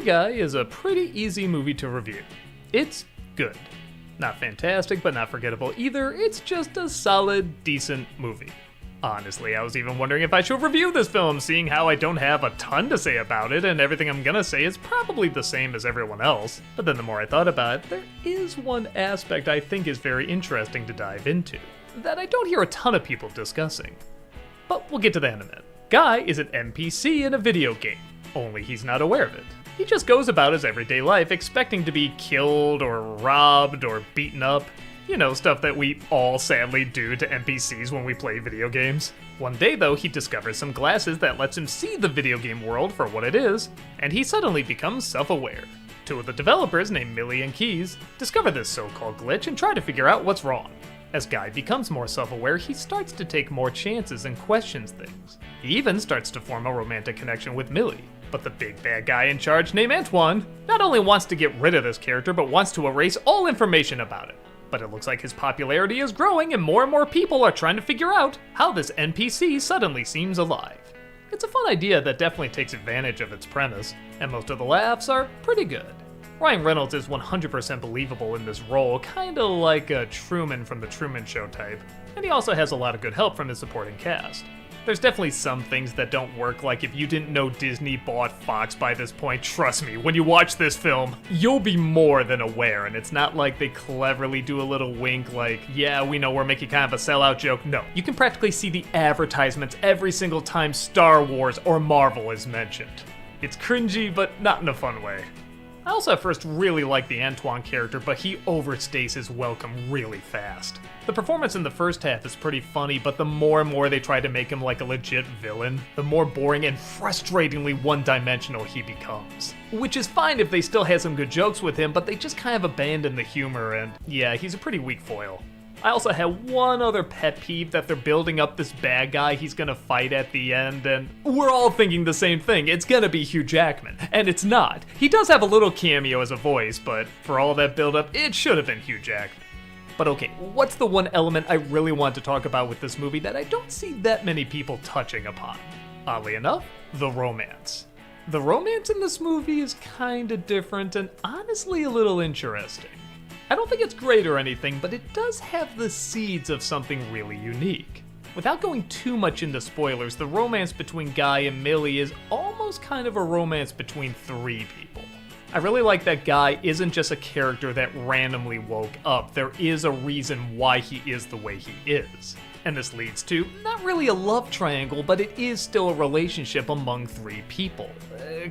Guy is a pretty easy movie to review. It's good. Not fantastic, but not forgettable either. It's just a solid, decent movie. Honestly, I was even wondering if I should review this film, seeing how I don't have a ton to say about it, and everything I'm gonna say is probably the same as everyone else. But then the more I thought about it, there is one aspect I think is very interesting to dive into, that I don't hear a ton of people discussing. But we'll get to that in a minute. Guy is an NPC in a video game, only he's not aware of it. He just goes about his everyday life expecting to be killed or robbed or beaten up. You know, stuff that we all sadly do to NPCs when we play video games. One day though, he discovers some glasses that lets him see the video game world for what it is, and he suddenly becomes self-aware. Two of the developers, named Millie and Keys, discover this so-called glitch and try to figure out what's wrong. As Guy becomes more self-aware, he starts to take more chances and questions things. He even starts to form a romantic connection with Millie. But the big bad guy in charge, named Antoine, not only wants to get rid of this character, but wants to erase all information about it. But it looks like his popularity is growing and more people are trying to figure out how this NPC suddenly seems alive. It's a fun idea that definitely takes advantage of its premise, and most of the laughs are pretty good. Ryan Reynolds is 100% believable in this role, kinda like a Truman from The Truman Show type, and he also has a lot of good help from his supporting cast. There's definitely some things that don't work, like if you didn't know Disney bought Fox by this point, trust me, when you watch this film, you'll be more than aware, and it's not like they cleverly do a little wink like, yeah, we know we're making kind of a sellout joke. No, you can practically see the advertisements every single time Star Wars or Marvel is mentioned. It's cringy, but not in a fun way. I also at first really liked the Antoine character, but he overstays his welcome really fast. The performance in the first half is pretty funny, but the more and more they try to make him like a legit villain, the more boring and frustratingly one-dimensional he becomes. Which is fine if they still had some good jokes with him, but they just kind of abandon the humor, and yeah, he's a pretty weak foil. I also had one other pet peeve, that they're building up this bad guy he's gonna fight at the end, and we're all thinking the same thing, it's gonna be Hugh Jackman, and it's not. He does have a little cameo as a voice, but for all that build-up, it should have been Hugh Jackman. But okay, what's the one element I really want to talk about with this movie that I don't see that many people touching upon? Oddly enough, the romance. The romance in this movie is kinda different and honestly a little interesting. I don't think it's great or anything, but it does have the seeds of something really unique. Without going too much into spoilers, the romance between Guy and Millie is almost kind of a romance between three people. I really like that Guy isn't just a character that randomly woke up. There is a reason why he is the way he is. And this leads to, not really a love triangle, but it is still a relationship among three people.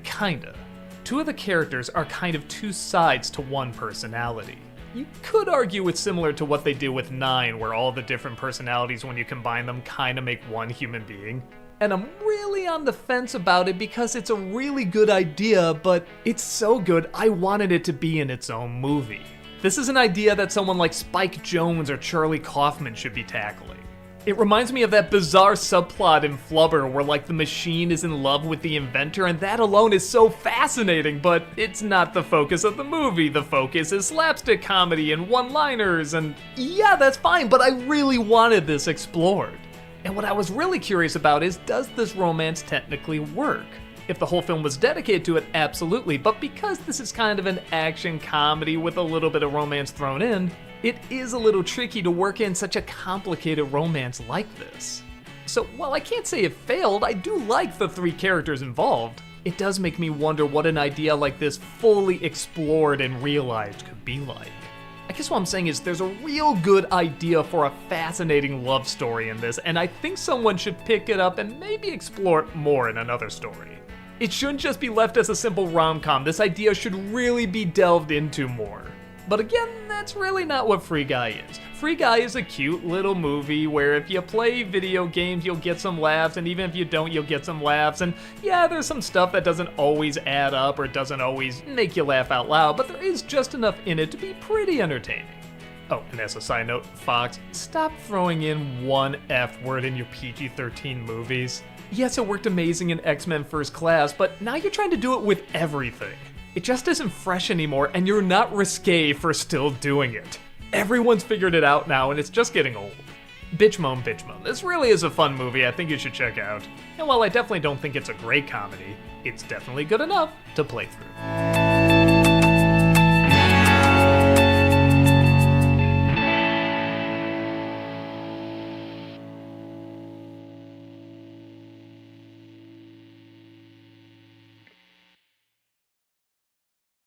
Kinda. Two of the characters are kind of two sides to one personality. You could argue it's similar to what they do with 9, where all the different personalities, when you combine them, kinda make one human being. And I'm really on the fence about it because it's a really good idea, but it's so good I wanted it to be in its own movie. This is an idea that someone like Spike Jonze or Charlie Kaufman should be tackling. It reminds me of that bizarre subplot in Flubber where like the machine is in love with the inventor, and that alone is so fascinating, but it's not the focus of the movie. The focus is slapstick comedy and one-liners, and yeah, that's fine, but I really wanted this explored. And what I was really curious about is, does this romance technically work? If the whole film was dedicated to it, absolutely, but because this is kind of an action comedy with a little bit of romance thrown in, it is a little tricky to work in such a complicated romance like this. So while I can't say it failed, I do like the three characters involved. It does make me wonder what an idea like this fully explored and realized could be like. I guess what I'm saying is there's a real good idea for a fascinating love story in this, and I think someone should pick it up and maybe explore it more in another story. It shouldn't just be left as a simple rom-com. This idea should really be delved into more. But again, that's really not what Free Guy is. Free Guy is a cute little movie where if you play video games, you'll get some laughs, and even if you don't, you'll get some laughs. And yeah, there's some stuff that doesn't always add up or doesn't always make you laugh out loud, but there is just enough in it to be pretty entertaining. Oh, and as a side note, Fox, stop throwing in one F word in your PG-13 movies. Yes, it worked amazing in X-Men First Class, but now you're trying to do it with everything. It just isn't fresh anymore, and you're not risque for still doing it. Everyone's figured it out now, and it's just getting old. Bitch moan, bitch moan. This really is a fun movie I think you should check out. And while I definitely don't think it's a great comedy, it's definitely good enough to play through.